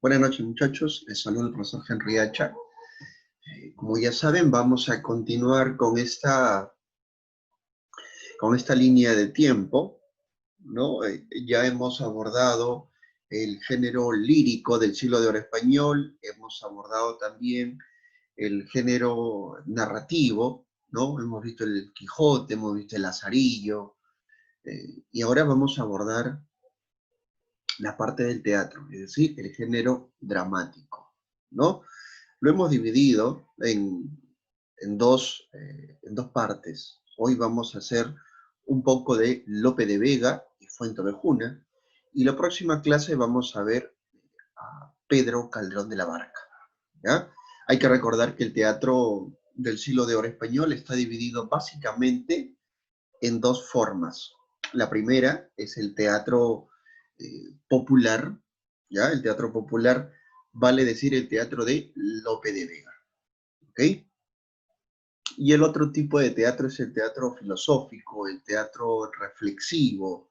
Buenas noches, muchachos. Les saluda el profesor Henry Hacha. Como ya saben, vamos a continuar con esta línea de tiempo, ¿no? Ya hemos abordado el género lírico del siglo de oro español, hemos abordado también el género narrativo, ¿no? Hemos visto el Quijote, hemos visto el Lazarillo, y ahora vamos a abordar la parte del teatro, es decir, el género dramático, ¿no? Lo hemos dividido en dos partes. Hoy vamos a hacer un poco de Lope de Vega y Fuenteovejuna, y la próxima clase vamos a ver a Pedro Calderón de la Barca, ¿ya? Hay que recordar que el teatro del siglo de oro español está dividido básicamente en dos formas. La primera es el teatro popular, ¿ya? El teatro popular vale decir el teatro de Lope de Vega, ¿ok? Y el otro tipo de teatro es el teatro filosófico, el teatro reflexivo,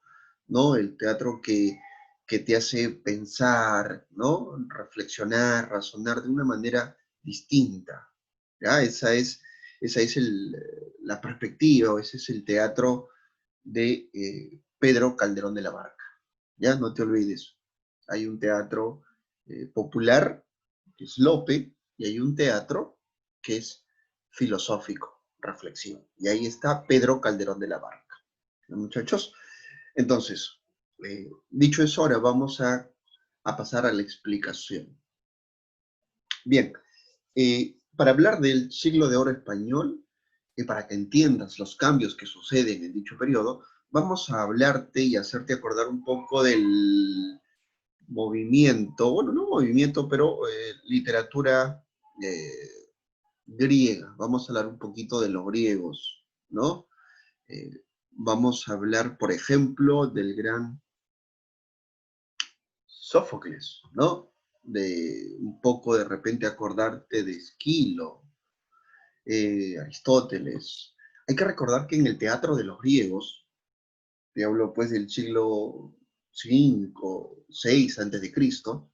¿no? El teatro que te hace pensar, ¿no? Reflexionar, razonar de una manera distinta, ¿ya? Esa es la perspectiva, ese es el teatro de Pedro Calderón de la Barca, ¿ya? No te olvides. Hay un teatro popular, que es Lope, y hay un teatro que es filosófico, reflexivo. Y ahí está Pedro Calderón de la Barca, ¿no, muchachos? Entonces, dicho eso, ahora vamos a pasar a la explicación. Bien, para hablar del siglo de oro español, y para que entiendas los cambios que suceden en dicho periodo, vamos a hablarte y hacerte acordar un poco del movimiento, bueno, no movimiento, pero literatura eh, griega. Vamos a hablar un poquito de los griegos, ¿no? Eh, Vamos a hablar, por ejemplo, del gran Sófocles, ¿no? De un poco de repente acordarte de Esquilo, Aristóteles. Hay que recordar que en el teatro de los griegos, te hablo pues del siglo V, VI antes de Cristo,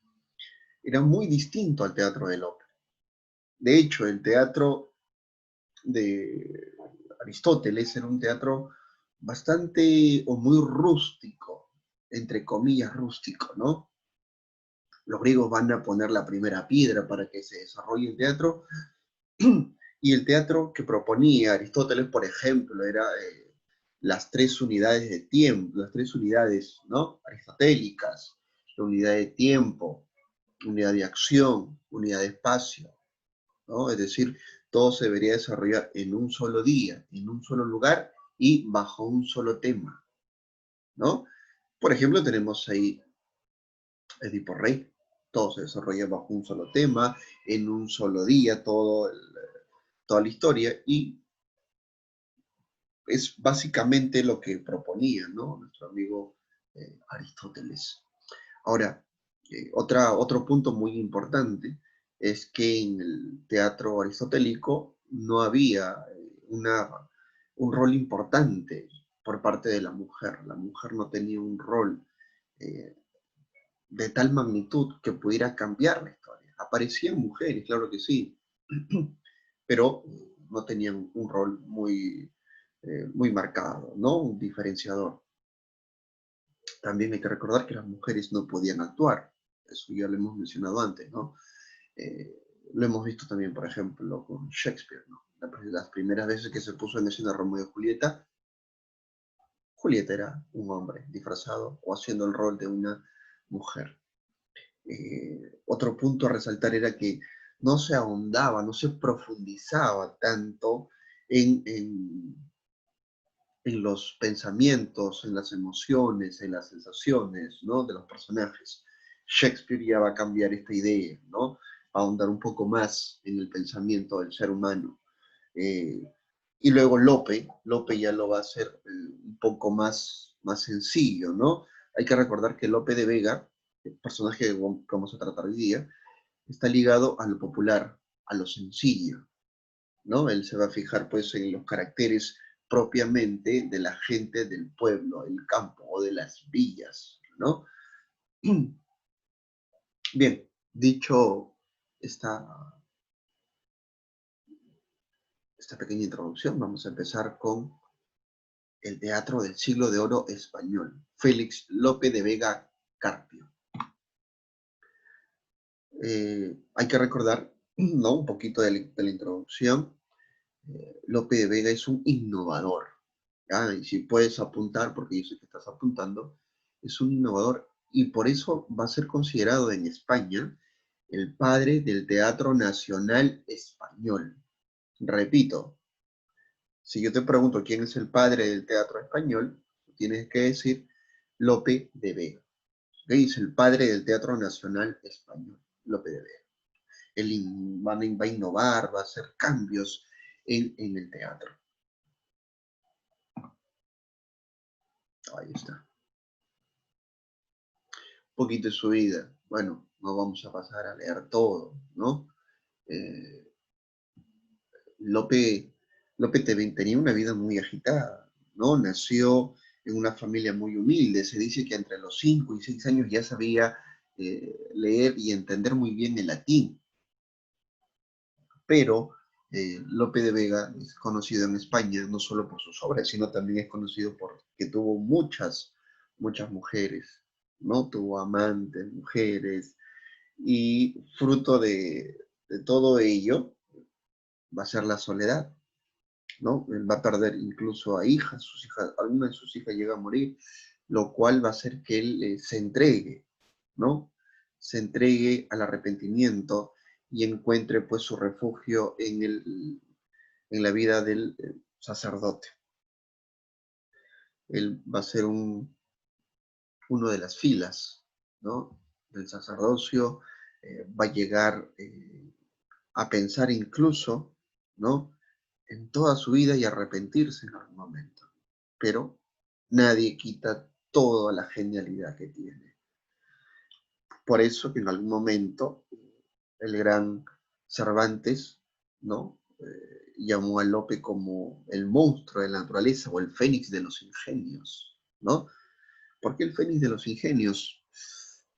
era muy distinto al teatro de Lope. De hecho, el teatro de Aristóteles era un teatro bastante o muy rústico, entre comillas rústico, ¿no? Los griegos van a poner la primera piedra para que se desarrolle el teatro, y el teatro que proponía Aristóteles, por ejemplo, era las tres unidades de tiempo, las tres unidades, ¿no? Aristotélicas, la unidad de tiempo, unidad de acción, unidad de espacio, ¿no? Es decir, todo se debería desarrollar en un solo día, en un solo lugar y bajo un solo tema, ¿no? Por ejemplo, tenemos ahí Edipo Rey, todo se desarrolla bajo un solo tema, en un solo día, toda la historia, y es básicamente lo que proponía, ¿no? Nuestro amigo Aristóteles. Ahora, otro punto muy importante es que en el teatro aristotélico no había un rol importante por parte de la mujer. La mujer no tenía un rol eh, de tal magnitud que pudiera cambiar la historia. Aparecían mujeres, claro que sí, pero no tenían un rol muy marcado, ¿no? Un diferenciador. También hay que recordar que las mujeres no podían actuar, eso ya lo hemos mencionado antes, ¿no? Eh, lo hemos visto también, por ejemplo, con Shakespeare, ¿no? Las primeras veces que se puso en escena Romeo y Julieta, Julieta era un hombre disfrazado o haciendo el rol de una mujer. Otro punto a resaltar era que no se ahondaba, no se profundizaba tanto en los pensamientos, en las emociones, en las sensaciones, ¿no? De los personajes. Shakespeare ya va a cambiar esta idea, ¿no? A ahondar un poco más en el pensamiento del ser humano. Eh, y luego Lope ya lo va a hacer un poco más sencillo, ¿no? Hay que recordar que Lope de Vega, el personaje que vamos a tratar hoy día, está ligado a lo popular, a lo sencillo, ¿no? Él se va a fijar pues en los caracteres propiamente de la gente del pueblo, del campo o de las villas, ¿no? Bien, Dicho esta, esta pequeña introducción, vamos a empezar con el teatro del siglo de oro español, Félix Lope de Vega Carpio. Hay que recordar, ¿no?, un poquito de la introducción. Lope de Vega es un innovador, ¿ya? Y si puedes apuntar, porque yo sé que estás apuntando, es un innovador y por eso va a ser considerado en España el padre del teatro nacional español. Repito, si yo te pregunto quién es el padre del teatro español, tienes que decir Lope de Vega. ¿Ok? Es el padre del teatro nacional español, Lope de Vega. Él va a innovar, va a hacer cambios en el teatro. Ahí está. Un poquito de su vida. Bueno, no vamos a pasar a leer todo, ¿no? Eh, Lope, Lope tenía una vida muy agitada, ¿no? Nació en una familia muy humilde. Se dice que entre los 5 y 6 años ya sabía leer y entender muy bien el latín. Pero Lope de Vega es conocido en España no solo por sus obras, sino también es conocido porque tuvo muchas mujeres, ¿no? Tuvo amantes, mujeres, y fruto de todo ello va a ser la soledad, ¿no? Él va a perder incluso a hijas, alguna de sus hijas llega a morir, lo cual va a hacer que él se entregue, ¿no? Se entregue al arrepentimiento y encuentre pues su refugio en la vida del sacerdote. Él va a ser uno de las filas, ¿no?, del sacerdocio, va a llegar a pensar incluso, ¿no?, en toda su vida y arrepentirse en algún momento. Pero nadie quita toda la genialidad que tiene. Por eso que en algún momento el gran Cervantes, ¿no?, llamó a Lope como el monstruo de la naturaleza o el fénix de los ingenios, ¿no? ¿Por qué el fénix de los ingenios?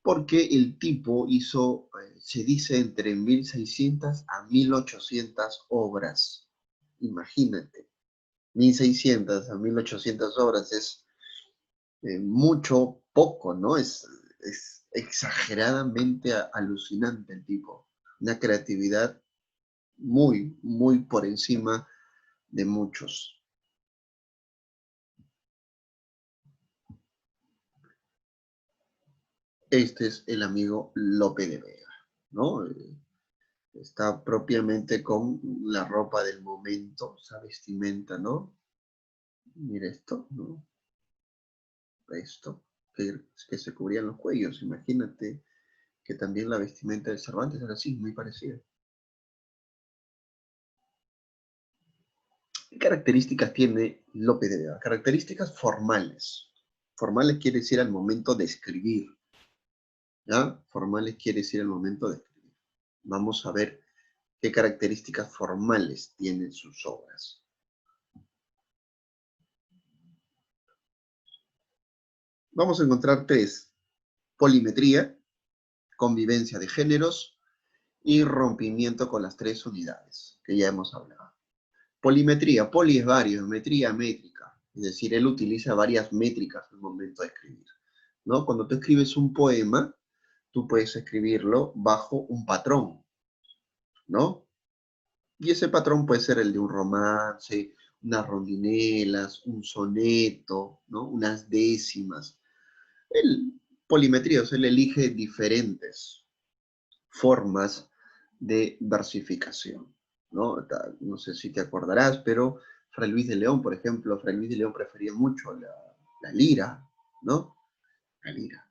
Porque el tipo hizo, se dice, entre 1600 a 1800 obras. Imagínate, 1600 a 1800 obras es mucho, poco, ¿no? Es exageradamente alucinante el tipo. Una creatividad muy por encima de muchos. Este es el amigo Lope de Vega, ¿no? Está propiamente con la ropa del momento, esa vestimenta, ¿no? Mira esto, ¿no? Esto, que se cubrían los cuellos. Imagínate que también la vestimenta de Cervantes era así, muy parecida. ¿Qué características tiene Lope de Vega? Características formales. Formales quiere decir al momento de escribir, ¿ya? Formales quiere decir al momento de escribir. Vamos a ver qué características formales tienen sus obras. Vamos a encontrar tres: polimetría, convivencia de géneros y rompimiento con las tres unidades, que ya hemos hablado. Polimetría, poli es varios, metría, métrica, es decir, él utiliza varias métricas al momento de escribir, ¿no? Cuando tú escribes un poema, tú puedes escribirlo bajo un patrón, ¿no? Y ese patrón puede ser el de un romance, unas rondinelas, un soneto, ¿no?, unas décimas. Él, polimetría, o sea, él elige diferentes formas de versificación, ¿no? No sé si te acordarás, pero Fray Luis de León, por ejemplo, Fray Luis de León prefería mucho la lira, ¿no? La lira.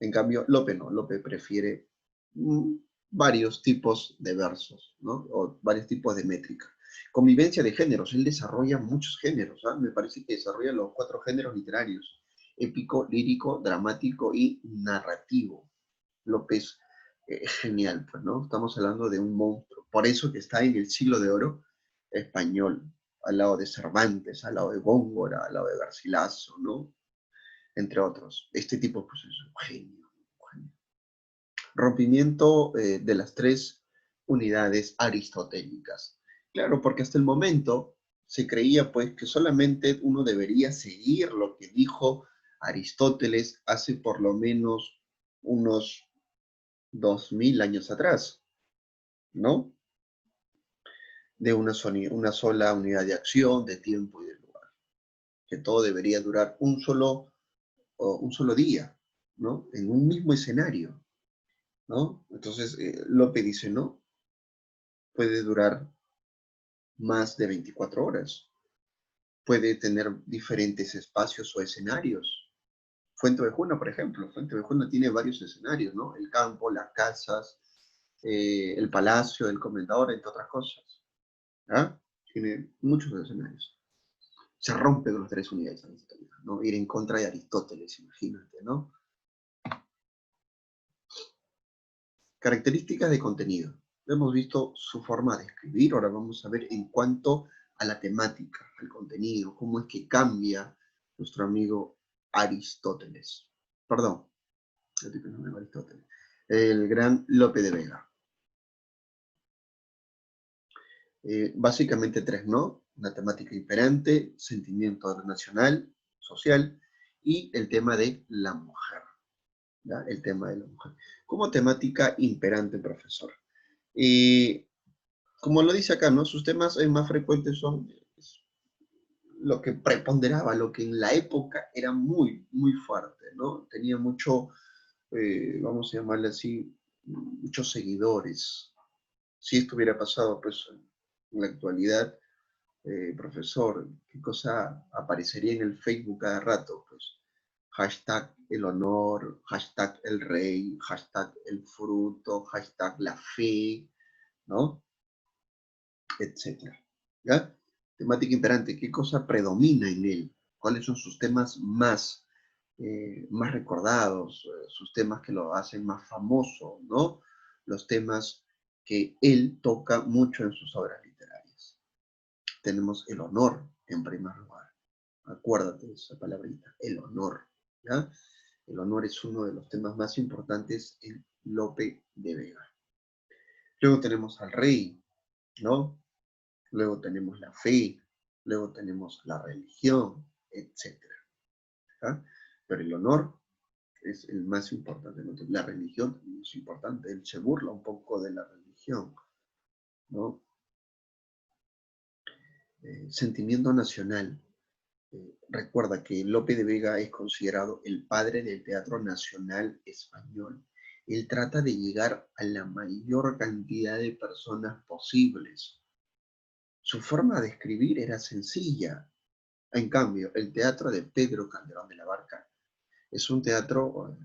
En cambio, Lope no, Lope prefiere mm, varios tipos de versos, ¿no? O varios tipos de métrica. Convivencia de géneros, él desarrolla muchos géneros, ¿ah? Me parece que desarrolla los 4 géneros literarios: épico, lírico, dramático y narrativo. López es genial, pues, ¿no? Estamos hablando de un monstruo. Por eso que está en el siglo de oro español, al lado de Cervantes, al lado de Góngora, al lado de Garcilaso, ¿no? Entre otros. Este tipo, pues, es un genio, un genio. Rompimiento de las tres unidades aristotélicas. Claro, porque hasta el momento se creía pues que solamente uno debería seguir lo que dijo Aristóteles hace por lo menos unos 2000 años atrás, ¿no? De una sola unidad de acción, de tiempo y de lugar. Que todo debería durar un solo día, ¿no? En un mismo escenario, ¿no? Entonces, Lope dice, no, puede durar más de 24 horas, puede tener diferentes espacios o escenarios. Fuentevejuna, por ejemplo, Fuentevejuna tiene varios escenarios, ¿no? El campo, las casas, el palacio del comendador, entre otras cosas. ¿Ah? Tiene muchos escenarios. Se rompe con las tres unidades aristotélicas, ¿no? Ir en contra de Aristóteles, imagínate, ¿no? Características de contenido. Hemos visto su forma de escribir, ahora vamos a ver en cuanto a la temática, al contenido, cómo es que cambia nuestro amigo Aristóteles. Perdón, Aristóteles. El gran Lope de Vega. Básicamente tres, ¿no? Una temática imperante, sentimiento nacional, social, y el tema de la mujer. ¿Ya? El tema de la mujer. Como temática imperante, profesor. Como lo dice acá, ¿no? Sus temas más frecuentes son lo que preponderaba, lo que en la época era muy, muy fuerte, ¿no? Tenía mucho, vamos a llamarle así, muchos seguidores. Si esto hubiera pasado, pues, en la actualidad, profesor, ¿qué cosa aparecería en el Facebook cada rato? Pues, hashtag el honor, hashtag el rey, hashtag el fruto, hashtag la fe, ¿no? Etcétera. ¿Ya? Temática imperante, ¿qué cosa predomina en él? ¿Cuáles son sus temas más recordados? Sus temas que lo hacen más famoso, ¿no? Los temas que él toca mucho en sus obras literarias. Tenemos el honor en primer lugar. Acuérdate de esa palabrita, el honor, ¿ya? El honor es uno de los temas más importantes en Lope de Vega. Luego tenemos al rey, ¿no? Luego tenemos la fe, luego tenemos la religión, etc. ¿Ah? Pero el honor es el más importante, ¿no? La religión es importante, él se burla un poco de la religión, ¿no? Sentimiento nacional. Recuerda que Lope de Vega es considerado el padre del teatro nacional español. Él trata de llegar a la mayor cantidad de personas posibles. Su forma de escribir era sencilla. En cambio, el teatro de Pedro Calderón de la Barca es un teatro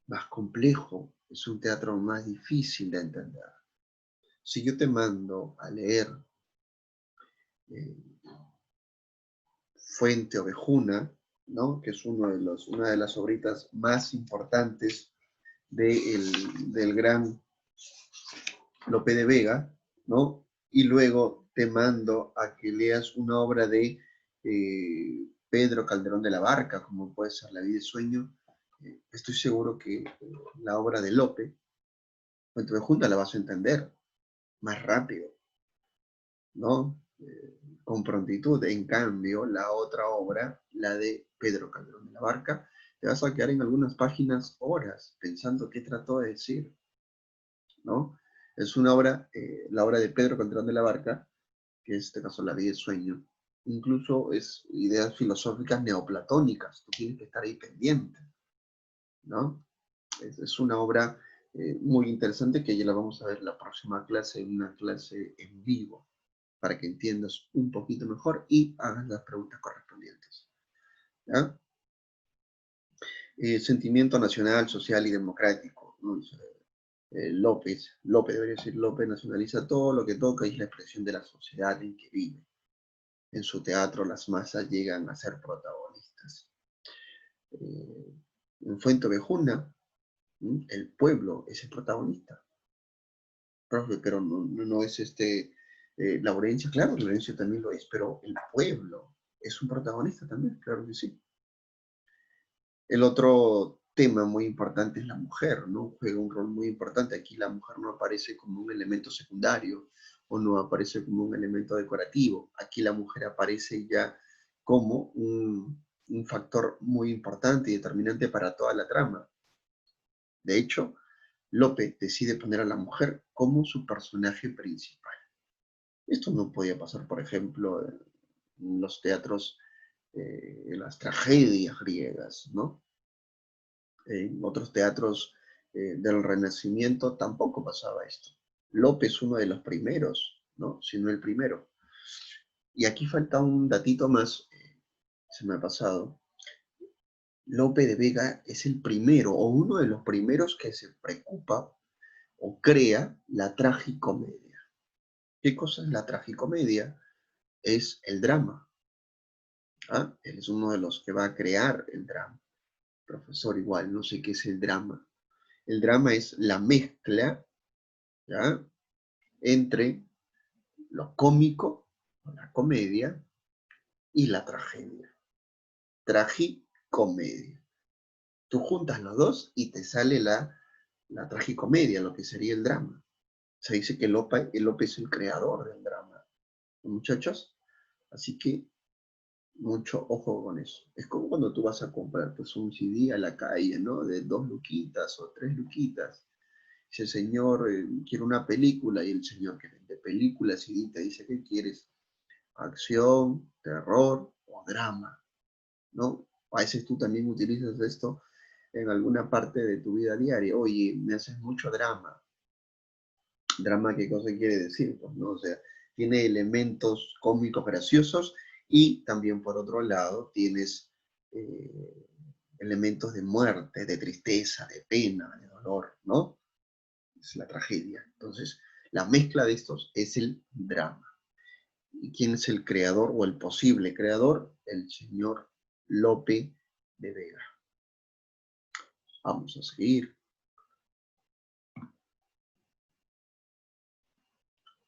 más complejo, es un teatro más difícil de entender. Si yo te mando a leer eh, Fuente Ovejuna, ¿no? Que es una de las obritas más importantes del gran Lope de Vega, ¿no? Y luego te mando a que leas una obra de Pedro Calderón de la Barca, como puede ser La vida y sueño. Estoy seguro que la obra de Lope, Fuente Ovejuna, la vas a entender más rápido, ¿no? Con prontitud. En cambio, la otra obra, la de Pedro Calderón de la Barca, te vas a quedar en algunas páginas horas pensando qué trató de decir, ¿no? Es una obra, la obra de Pedro Calderón de la Barca, que en este caso La vida y sueño, incluso es ideas filosóficas neoplatónicas, tú tienes que estar ahí pendiente, ¿no? Es una obra muy interesante que ya la vamos a ver la próxima clase, en una clase en vivo, para que entiendas un poquito mejor y hagas las preguntas correspondientes. ¿Ya? Sentimiento nacional, social y democrático, ¿no? López debería decir, López nacionaliza todo lo que toca y es la expresión de la sociedad en que vive. En su teatro las masas llegan a ser protagonistas. En Fuenteovejuna, el pueblo es el protagonista. Profe, pero no es Laurencio, claro, Laurencio también lo es, pero el pueblo es un protagonista también, claro que sí. El otro tema muy importante es la mujer, ¿no? Juega un rol muy importante. Aquí la mujer no aparece como un elemento secundario o no aparece como un elemento decorativo. Aquí la mujer aparece ya como un factor muy importante y determinante para toda la trama. De hecho, Lope decide poner a la mujer como su personaje principal. Esto no podía pasar, por ejemplo, en los teatros, en las tragedias griegas, ¿no? En otros teatros del Renacimiento tampoco pasaba esto. Lope es uno de los primeros, ¿no? Si no el primero. Y aquí falta un datito más, se me ha pasado. Lope de Vega es el primero o uno de los primeros que se preocupa o crea la tragicomedia. ¿Qué cosa es la tragicomedia? Es el drama. ¿Ah? Él es uno de los que va a crear el drama. Profesor, igual, no sé qué es el drama. El drama es la mezcla, ¿ya?, entre lo cómico, la comedia, y la tragedia. Tragicomedia. Tú juntas los dos y te sale la tragicomedia, lo que sería el drama. Se dice que Lope es el creador del drama, muchachos. Así que mucho ojo con eso. Es como cuando tú vas a comprar pues, un CD a la calle, ¿no? De 2 luquitas o 3 luquitas. Dice, señor, quiero una película. Y el señor que vende películas y te dice, ¿qué quieres? Acción, terror o drama, ¿no? A veces tú también utilizas esto en alguna parte de tu vida diaria. Oye, me haces mucho drama. Drama, ¿qué cosa quiere decir? Pues, ¿no? O sea, tiene elementos cómicos graciosos y también por otro lado tienes eh, elementos de muerte, de tristeza, de pena, de dolor, ¿no? Es la tragedia. Entonces, la mezcla de estos es el drama. ¿Y quién es el creador o el posible creador? El señor Lope de Vega. Vamos a seguir.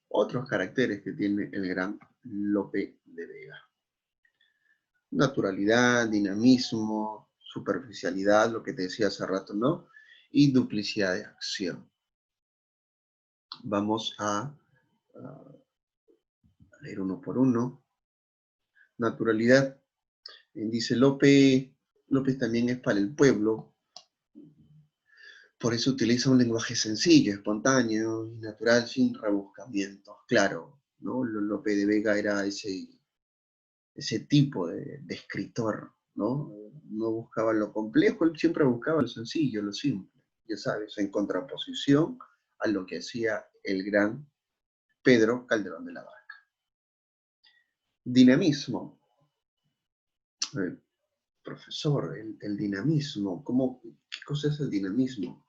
Otros caracteres que tiene el gran Lope de Vega. Naturalidad, dinamismo, superficialidad, lo que te decía hace rato, ¿no? Y duplicidad de acción. Vamos a leer uno por uno. Naturalidad. Dice López también es para el pueblo, por eso utiliza un lenguaje sencillo, espontáneo y natural, sin rebuscamientos. Claro, ¿no? Lope de Vega era ese tipo de escritor, ¿no? No buscaba lo complejo, él siempre buscaba lo sencillo, lo simple, ya sabes, en contraposición a lo que hacía el gran Pedro Calderón de la Barca. Dinamismo. Profesor, el dinamismo, ¿qué cosa es el dinamismo?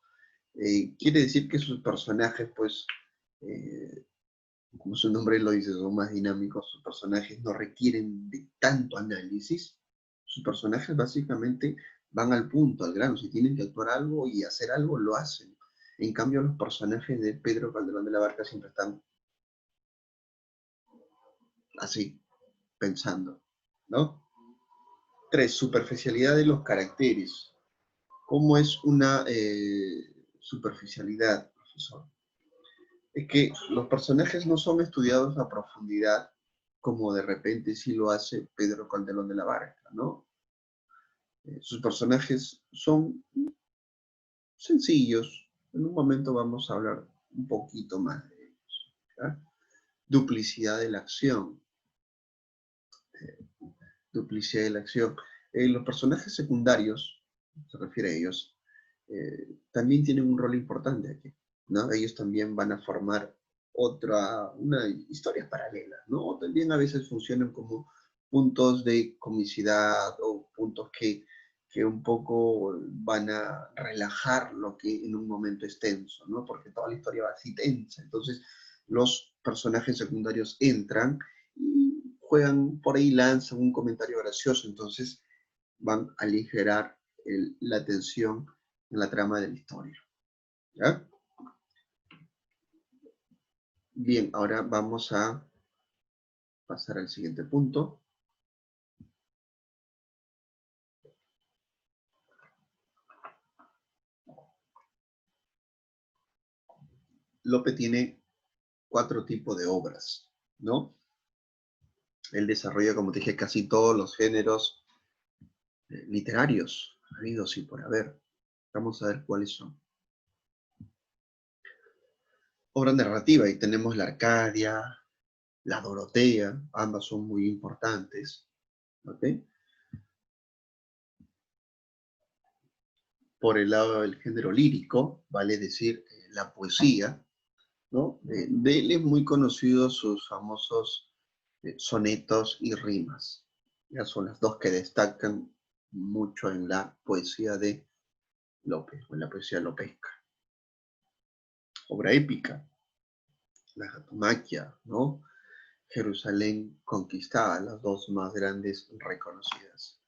Quiere decir que sus personajes, pues, eh, como su nombre lo dice, son más dinámicos, sus personajes no requieren de tanto análisis, sus personajes básicamente van al punto, al grano, si tienen que actuar algo y hacer algo, lo hacen. En cambio, los personajes de Pedro Calderón de la Barca siempre están así, pensando, ¿no? 3, superficialidad de los caracteres. ¿Cómo es una superficialidad, profesor? Es que los personajes no son estudiados a profundidad como de repente sí lo hace Pedro Calderón de la Barca, ¿no? Sus personajes son sencillos. En un momento vamos a hablar un poquito más de ellos. ¿Ya? Duplicidad de la acción. Duplicidad de la acción. Los personajes secundarios, se refiere a ellos, también tienen un rol importante aquí, ¿no? Ellos también van a formar una historia paralela, ¿no? O también a veces funcionan como puntos de comicidad o puntos que un poco van a relajar lo que en un momento es tenso, ¿no? Porque toda la historia va así tensa. Entonces, los personajes secundarios entran y juegan por ahí, lanzan un comentario gracioso, entonces van a aligerar la tensión en la trama de la historia. ¿Ya? Bien, ahora vamos a pasar al siguiente punto. Lope tiene 4 tipos de obras, ¿no? Él desarrolla, como te dije, casi todos los géneros literarios habidos y por haber. Vamos a ver cuáles son. Obra narrativa, y tenemos la Arcadia, la Dorotea, ambas son muy importantes, ¿ok? Por el lado del género lírico, vale decir, la poesía, ¿no? De él es muy conocido sus famosos sonetos y rimas. Ya son las dos que destacan mucho en la poesía de Lope, o en la poesía lopesca. Obra épica, la Jatomaquia, ¿no? Jerusalén conquistada, las dos más grandes reconocidas.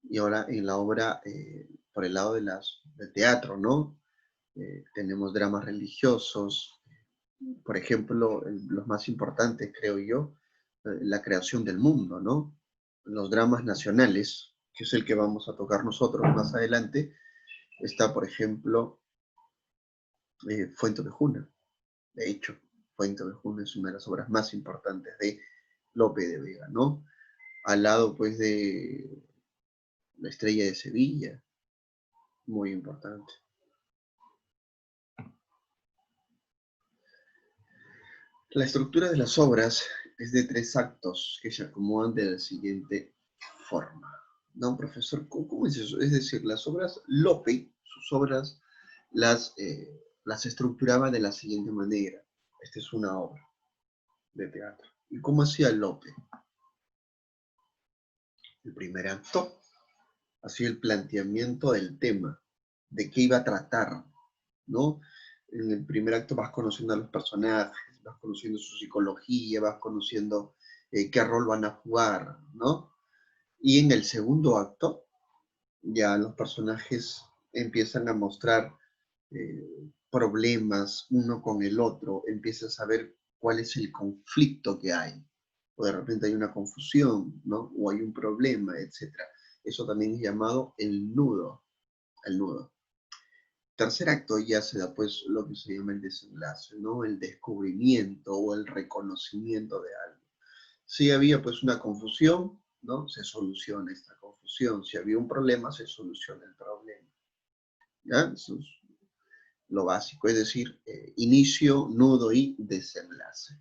Y ahora en la obra, por el lado del teatro, ¿no? Tenemos dramas religiosos, por ejemplo, los más importantes, creo yo, la creación del mundo, ¿no? Los dramas nacionales, que es el que vamos a tocar nosotros más adelante, está, por ejemplo, Fuente Ovejuna. De hecho, Fuente Ovejuna es una de las obras más importantes de Lope de Vega, ¿no? Al lado, pues, de La Estrella de Sevilla, muy importante. La estructura de las obras es de 3 actos que se acomodan de la siguiente forma. ¿No, profesor? ¿Cómo es eso? Es decir, las obras Lope, sus obras, las estructuraba de la siguiente manera. Esta es una obra de teatro. ¿Y cómo hacía Lope? El primer acto hacía el planteamiento del tema, de qué iba a tratar, ¿no? En el primer acto vas conociendo a los personajes, vas conociendo su psicología, vas conociendo qué rol van a jugar, ¿no? Y en el segundo acto, ya los personajes empiezan a mostrar problemas uno con el otro, empiezas a ver cuál es el conflicto que hay, o de repente hay una confusión, ¿no? O hay un problema, etc. Eso también es llamado el nudo. Tercer acto ya se da pues lo que se llama el desenlace, ¿no? El descubrimiento o el reconocimiento de algo. Si había pues una confusión, ¿no? Se soluciona esta confusión. Si había un problema, se soluciona el problema. ¿Ya? Eso es lo básico, es decir, inicio, nudo y desenlace.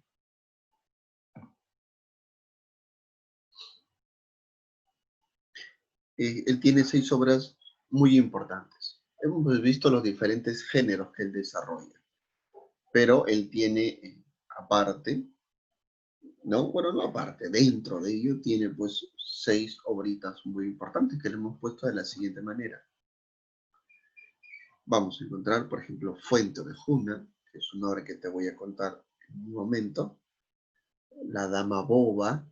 Él tiene 6 obras muy importantes. Hemos visto los diferentes géneros que él desarrolla, pero él tiene aparte, ¿no? Bueno, no aparte, dentro de ello tiene pues 6 obritas muy importantes que le hemos puesto de la siguiente manera. Vamos a encontrar, por ejemplo, Fuente Ovejuna, que es una obra que te voy a contar en un momento. La Dama Boba,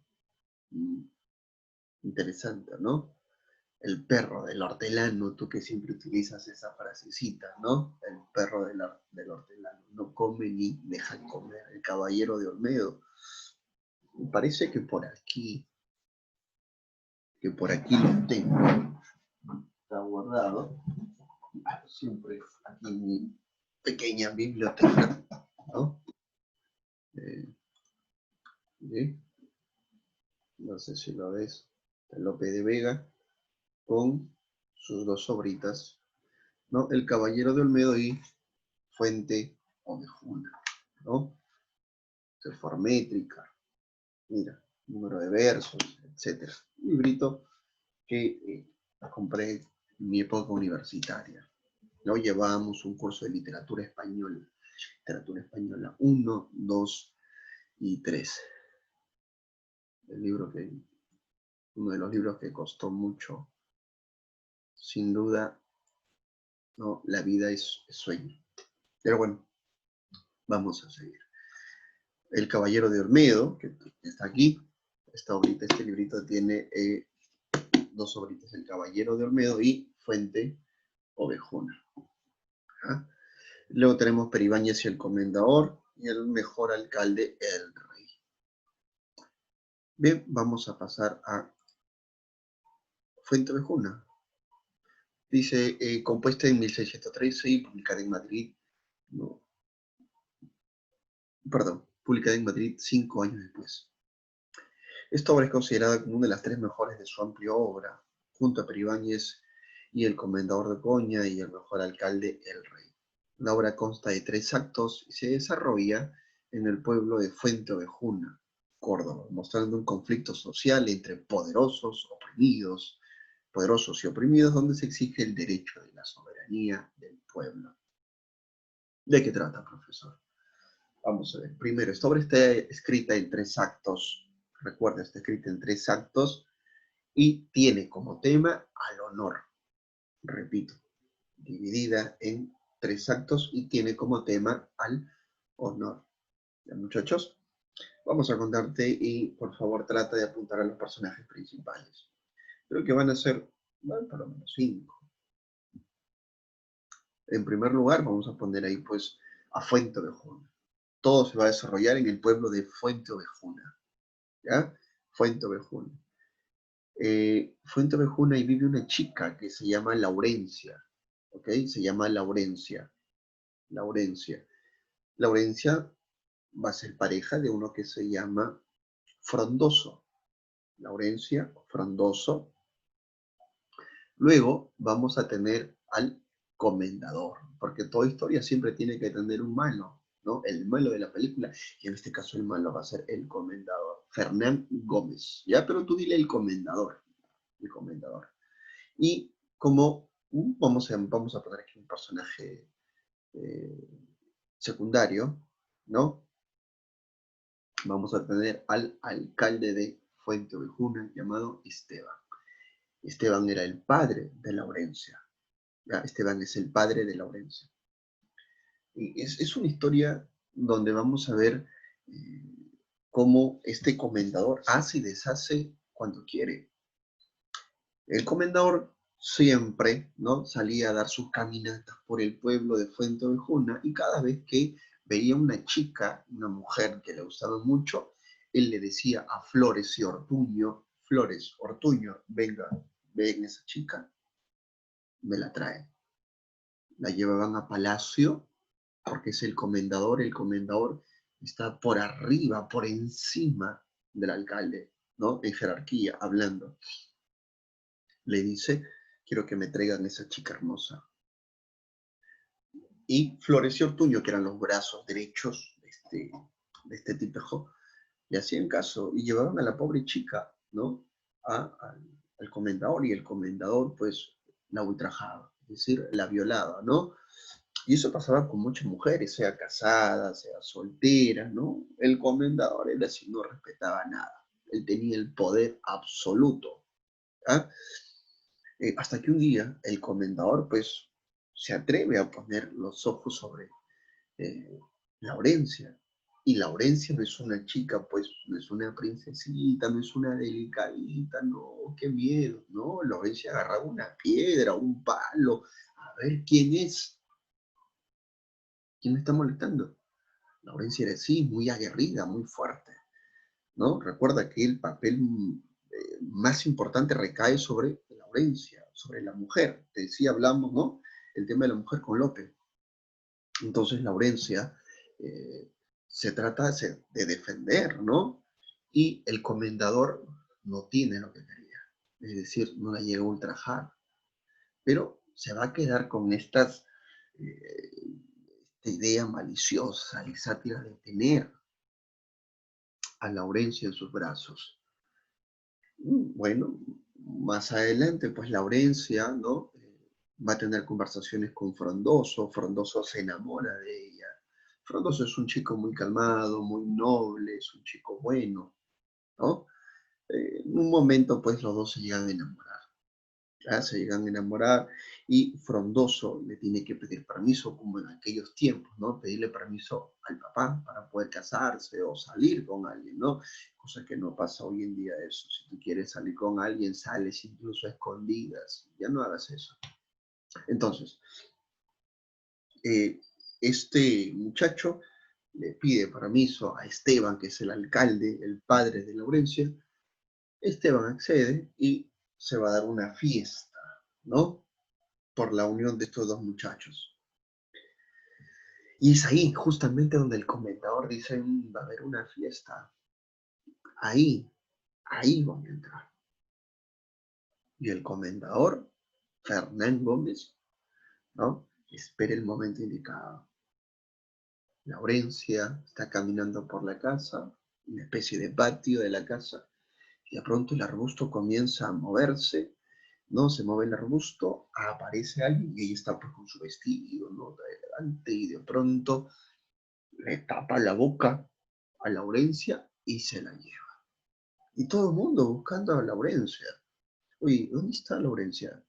interesante, ¿no? El perro del hortelano, tú que siempre utilizas esa frasecita, ¿no? El perro del hortelano, no come ni deja comer. El caballero de Olmedo. Me parece que por aquí lo tengo, está guardado, siempre aquí en mi pequeña biblioteca, ¿no? ¿Sí? No sé si lo ves, Lope de Vega, con sus 2 sobritas, ¿no? El Caballero de Olmedo y Fuente Ovejuna, ¿no? Formétrica, mira, número de versos, etc. Un librito que compré en mi época universitaria. ¿No? Llevábamos un curso de literatura española 1, 2 y 3. Uno de los libros que costó mucho, sin duda, ¿no? La vida es sueño. Pero bueno, vamos a seguir. El Caballero de Olmedo, que está aquí, este librito tiene 2 obritas, El Caballero de Olmedo y Fuente Ovejuna. ¿Ah? Luego tenemos Peribáñez y el Comendador y el Mejor Alcalde, el Rey. Bien, vamos a pasar a Fuente Ovejuna. Dice, compuesta en 1613 y publicada en Madrid, ¿no? perdón, publicada en Madrid 5 años después. Esta obra es considerada como una de las tres mejores de su amplia obra, junto a Peribáñez y El Comendador de Coña y El Mejor Alcalde, El Rey. La obra consta de 3 actos y se desarrolla en el pueblo de Fuenteovejuna, Córdoba, mostrando un conflicto social entre poderosos y oprimidos, donde se exige el derecho de la soberanía del pueblo. ¿De qué trata, profesor? Vamos a ver. Primero, esta obra está escrita en 3 actos. Recuerda, está escrita en 3 actos y tiene como tema al honor. Repito, dividida en 3 actos y tiene como tema al honor. ¿Ya, muchachos? Vamos a contarte y por favor trata de apuntar a los personajes principales. Creo que van a ser, bueno, por lo menos 5. En primer lugar, vamos a poner ahí pues a Fuenteovejuna. Todo se va a desarrollar en el pueblo de Fuenteovejuna. ¿Ya? Fuenteovejuna. Fuenteovejuna y vive una chica que se llama Laurencia. ¿Ok? Se llama Laurencia. Laurencia. Laurencia va a ser pareja de uno que se llama Frondoso. Laurencia, Frondoso. Luego vamos a tener al comendador, porque toda historia siempre tiene que tener un malo, ¿no? El malo de la película, y en este caso el malo va a ser el comendador, Fernán Gómez, ¿ya? Pero tú dile el comendador, el comendador. Y como vamos a poner aquí un personaje eh, secundario, ¿no? Vamos a tener al alcalde de Fuenteovejuna llamado Esteban. Esteban era el padre de Laurencia. ¿Ya? Esteban es el padre de Laurencia. Y es una historia donde vamos a ver eh, cómo este comendador hace y deshace cuando quiere. El comendador siempre, ¿no?, salía a dar sus caminatas por el pueblo de Fuenteovejuna y cada vez que veía una chica, una mujer que le gustaba mucho, él le decía a Flores y Ortuño, Flores, Ortuño, venga, ven esa chica, me la trae. La llevaban a palacio porque es el comendador está por arriba, por encima del alcalde, ¿no? En jerarquía, hablando. Le dice, quiero que me traigan esa chica hermosa. Y Flores y Ortuño, que eran los brazos derechos de este tipejo, le hacían caso y llevaban a la pobre chica, ¿no? Al comendador, y el comendador, pues, la ultrajaba, es decir, la violaba, ¿no? Y eso pasaba con muchas mujeres, sea casada, sea soltera, ¿no? El comendador era así, no respetaba nada. Él tenía el poder absoluto. ¿Ah? Hasta que un día el comendador, pues, se atreve a poner los ojos sobre eh, Laurencia. Y Laurencia no es una chica, pues, no es una princesita, no es una delicadita, no, qué miedo, ¿no? Laurencia agarraba una piedra, un palo, a ver quién es, quién me está molestando. Laurencia era así, muy aguerrida, muy fuerte, ¿no? Recuerda que el papel más importante recae sobre Laurencia, sobre la mujer. Te decía, hablamos, ¿no? El tema de la mujer con Lope. Entonces, Laurencia eh, se trata de defender, ¿no? Y el comendador no tiene lo que quería. Es decir, no la llega a ultrajar, pero se va a quedar con esta idea maliciosa y sátira de tener a Laurencia en sus brazos. Bueno, más adelante, pues Laurencia, ¿no? Va a tener conversaciones con Frondoso, Frondoso se enamora de ella. Frondoso es un chico muy calmado, muy noble, es un chico bueno, ¿no? En un momento, pues los dos se llegan a enamorar. ¿Ya? Se llegan a enamorar y Frondoso le tiene que pedir permiso, como en aquellos tiempos, ¿no? Pedirle permiso al papá para poder casarse o salir con alguien, ¿no? Cosa que no pasa hoy en día eso. Si tú quieres salir con alguien, sales incluso a escondidas. Ya no hagas eso. Entonces, eh, este muchacho le pide permiso a Esteban, que es el alcalde, el padre de Laurencia. Esteban accede y se va a dar una fiesta, ¿no? Por la unión de estos dos muchachos. Y es ahí justamente donde el comendador dice, va a haber una fiesta. Ahí, ahí voy a entrar. Y el comendador, Fernán Gómez, ¿no? Espera el momento indicado. Laurencia está caminando por la casa, una especie de patio de la casa, y de pronto el arbusto comienza a moverse, ¿no? Se mueve el arbusto, aparece alguien y ella está pues con su vestido, ¿no? De elegante, y de pronto le tapa la boca a Laurencia y se la lleva. Y todo el mundo buscando a Laurencia. Oye, ¿dónde está Laurencia?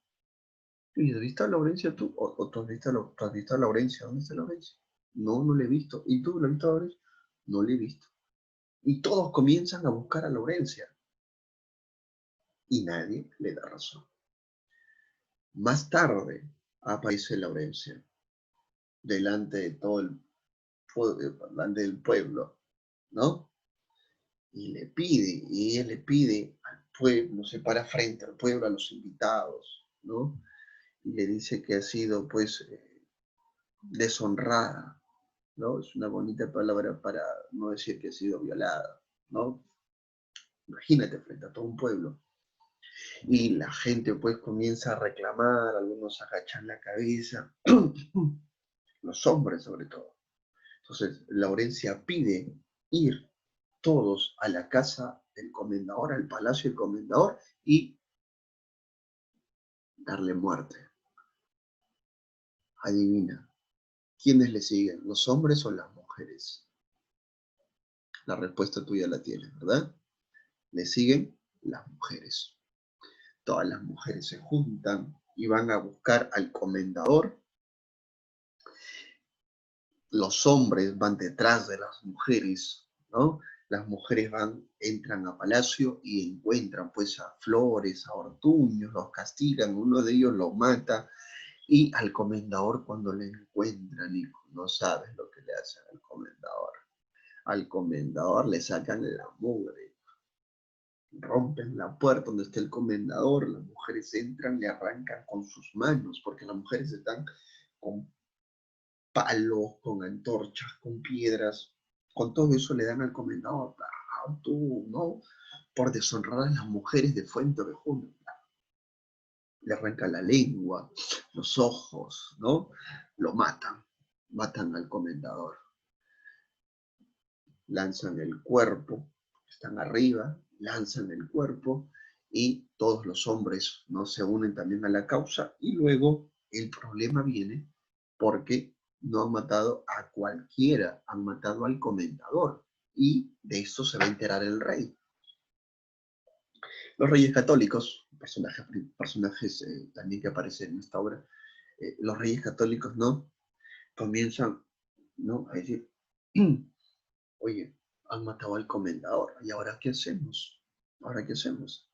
Oye, ¿has visto a Laurencia tú? ¿O tú has visto a Laurencia? ¿Dónde está Laurencia? No, no le he visto. ¿Y tú lo has visto a Laurencia? No le he visto. Y todos comienzan a buscar a Laurencia y nadie le da razón. Más tarde aparece Laurencia delante de todo el delante del pueblo, ¿no? Y le pide, y ella le pide al pueblo, se para frente al pueblo, a los invitados, ¿no? Y le dice que ha sido, pues, deshonrada, ¿no? Es una bonita palabra para no decir que ha sido violada, ¿no? Imagínate frente a todo un pueblo. Y la gente pues comienza a reclamar, algunos agachan la cabeza, los hombres sobre todo. Entonces, Laurencia pide ir todos a la casa del comendador, al palacio del comendador, y darle muerte. Adivina, ¿quiénes le siguen? ¿Los hombres o las mujeres? La respuesta tuya la tienes, ¿verdad? Le siguen las mujeres. Todas las mujeres se juntan y van a buscar al comendador. Los hombres van detrás de las mujeres, ¿no? Las mujeres entran a palacio y encuentran pues a Flores, a Ortuño, los castigan, uno de ellos lo mata, y al comendador cuando le encuentran, hijo, no sabes lo que le hacen al comendador. Al comendador le sacan la mugre, rompen la puerta donde está el comendador, las mujeres entran, le arrancan con sus manos, porque las mujeres están con palos, con antorchas, con piedras, con todo eso le dan al comendador, tú, ¿no? Por deshonrar a las mujeres de Fuente Ovejuna. Le arrancan la lengua, los ojos, ¿no? Lo matan al comendador. Lanzan el cuerpo, están arriba, lanzan el cuerpo y todos los hombres no se unen también a la causa y luego el problema viene porque no han matado a cualquiera, han matado al comendador y de esto se va a enterar el rey. Los reyes católicos, personajes también que aparecen en esta obra, los reyes católicos no comienzan, ¿no? A decir, oye, han matado al comendador, ¿y ahora qué hacemos? ¿Ahora qué hacemos?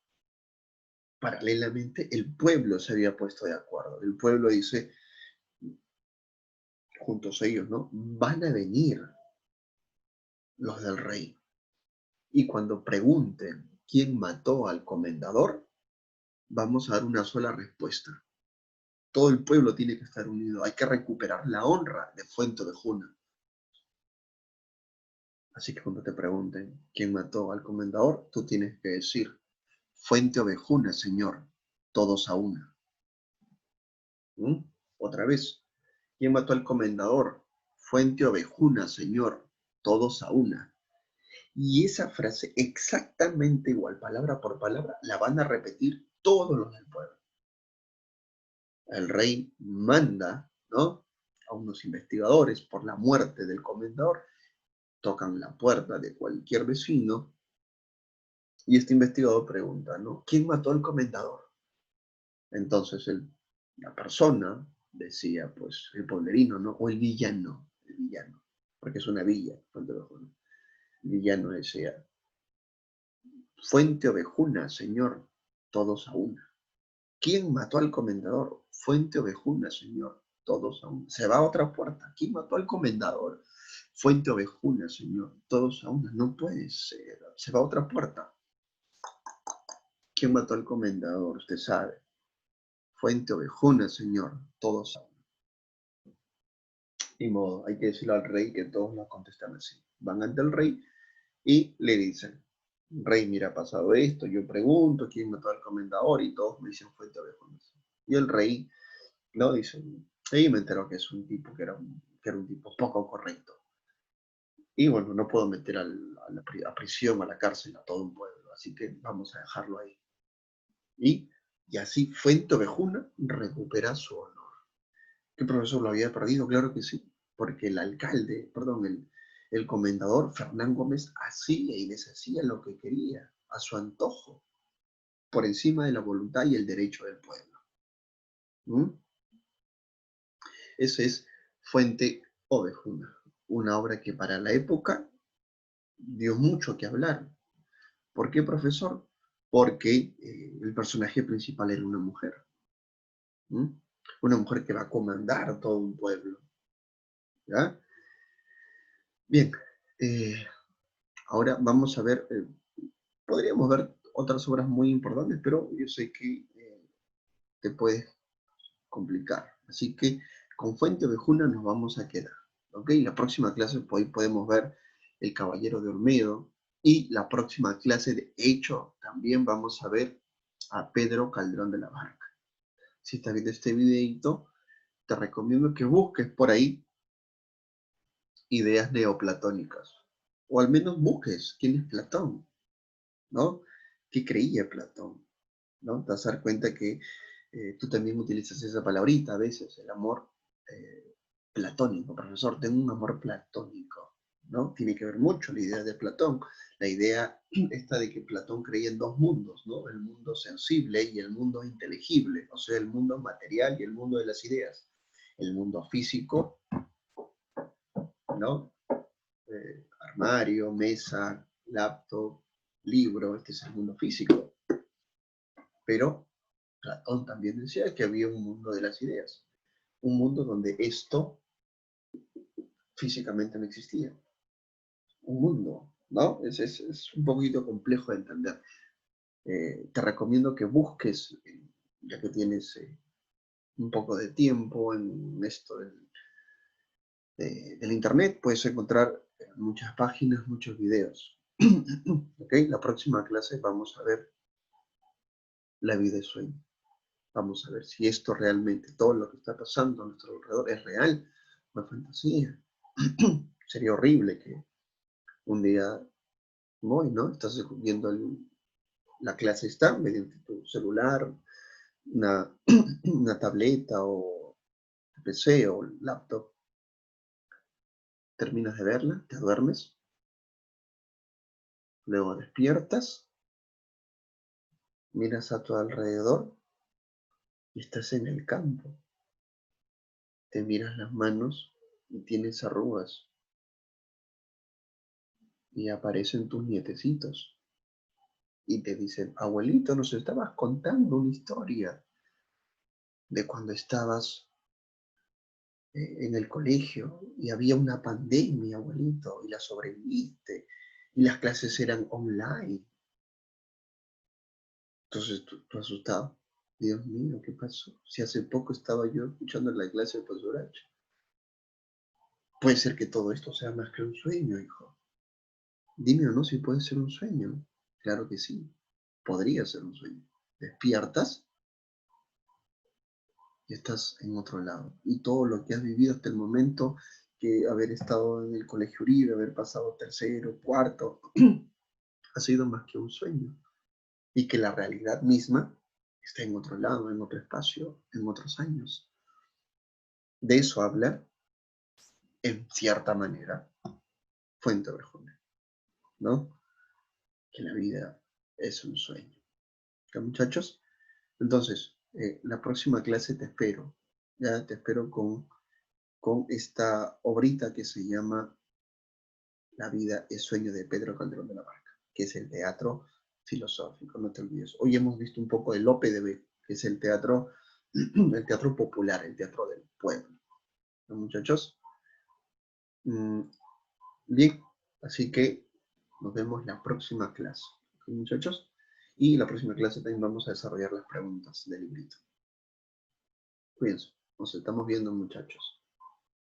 Paralelamente, el pueblo se había puesto de acuerdo. El pueblo dice, juntos ellos, ¿no? Van a venir los del rey. Y cuando pregunten quién mató al comendador, vamos a dar una sola respuesta. Todo el pueblo tiene que estar unido. Hay que recuperar la honra de Fuente Ovejuna. Así que cuando te pregunten quién mató al comendador, tú tienes que decir, Fuente Ovejuna, señor, todos a una. ¿Mm? Otra vez, ¿quién mató al comendador? Fuente Ovejuna, señor, todos a una. Y esa frase exactamente igual, palabra por palabra, la van a repetir todos los del pueblo. El rey manda, ¿no? A unos investigadores por la muerte del comendador, tocan la puerta de cualquier vecino y este investigador pregunta, ¿no? ¿Quién mató al comendador? Entonces la persona decía, pues, el pueblerino, ¿no? O el villano, porque es una villa, Fuente Ovejuna. El villano decía, Fuente Ovejuna, señor, todos a una. ¿Quién mató al comendador? Fuente Ovejuna, señor, todos a una. Se va a otra puerta. ¿Quién mató al comendador? Fuente Ovejuna, señor, todos a una. No puede ser. Se va a otra puerta. ¿Quién mató al comendador? Usted sabe. Fuente Ovejuna, señor, todos a una. Ni modo, hay que decirle al rey que todos nos contestan así. Van ante el rey y le dicen, rey, mira, ha pasado esto, yo pregunto, ¿quién mató al comendador? Y todos me dicen Fuente Ovejuna. Y el rey, ¿no? Dice, y me enteró que es un tipo que era un tipo poco correcto. Y bueno, no puedo meter a prisión, a la cárcel, a todo un pueblo, así que vamos a dejarlo ahí. Y así Fuente Ovejuna recupera su honor. ¿Qué profesor lo había perdido? Claro que sí, porque el alcalde, perdón, el comendador Fernán Gómez hacía y deshacía lo que quería, a su antojo, por encima de la voluntad y el derecho del pueblo. ¿Mm? Ese es Fuente Ovejuna, una obra que para la época dio mucho que hablar. ¿Por qué, profesor? Porque el personaje principal era una mujer. ¿Mm? Una mujer que va a comandar todo un pueblo. ¿Ya? Bien, ahora vamos a ver, podríamos ver otras obras muy importantes, pero yo sé que te puedes complicar. Así que con Fuente Ovejuna nos vamos a quedar. ¿Ok? La próxima clase podemos ver El Caballero de Olmedo. Y la próxima clase, de hecho, también vamos a ver a Pedro Calderón de la Barca. Si estás viendo este videito, te recomiendo que busques por ahí ideas neoplatónicas. O al menos busques quién es Platón, ¿no? ¿Qué creía Platón? ¿No? Te vas a dar cuenta que tú también utilizas esa palabrita a veces, el amor platónico. Profesor, tengo un amor platónico, ¿no? Tiene que ver mucho la idea de Platón, la idea esta de que Platón creía en dos mundos, ¿no? El mundo sensible y el mundo inteligible, o sea, el mundo material y el mundo de las ideas. El mundo físico, ¿no? Armario, mesa, laptop, libro, este es el mundo físico. Pero Platón también decía que había un mundo de las ideas, un mundo donde esto físicamente no existía. Un mundo, ¿no? Es un poquito complejo de entender. Te recomiendo que busques, ya que tienes un poco de tiempo en esto del internet, puedes encontrar muchas páginas, muchos videos. ¿Ok? La próxima clase vamos a ver la vida y sueño. Vamos a ver si esto realmente, todo lo que está pasando a nuestro alrededor es real o es fantasía. Sería horrible que un día, hoy, ¿no? Estás viendo la clase está mediante tu celular, una, una tableta o PC o laptop. Terminas de verla, te duermes, luego despiertas, miras a tu alrededor y estás en el campo. Te miras las manos y tienes arrugas y aparecen tus nietecitos y te dicen, abuelito, nos estabas contando una historia de cuando estabas en el colegio y había una pandemia, abuelito, y la sobreviviste y las clases eran online. Entonces tú asustado, Dios mío, ¿qué pasó? Si hace poco estaba yo escuchando la clase de profesor H. Puede ser que todo esto sea más que un sueño, hijo. Dime o no si puede ser un sueño. Claro que sí, podría ser un sueño. Despiertas y estás en otro lado. Y todo lo que has vivido hasta el momento, que haber estado en el colegio Uribe, haber pasado tercero, cuarto, ha sido más que un sueño. Y que la realidad misma está en otro lado, en otro espacio, en otros años. De eso habla, en cierta manera, Fuente Ovejuna, ¿no? Que la vida es un sueño. ¿Qué, muchachos? Entonces, la próxima clase te espero. Ya te espero con esta obrita que se llama La vida es sueño de Pedro Calderón de la Barca, que es el teatro filosófico, no te olvides. Hoy hemos visto un poco de Lope de Vega, que es el teatro popular, el teatro del pueblo. ¿No, muchachos? Bien, así que nos vemos la próxima clase. ¿Ok, muchachos? Y la próxima clase también vamos a desarrollar las preguntas del librito. Cuídense, nos estamos viendo, muchachos.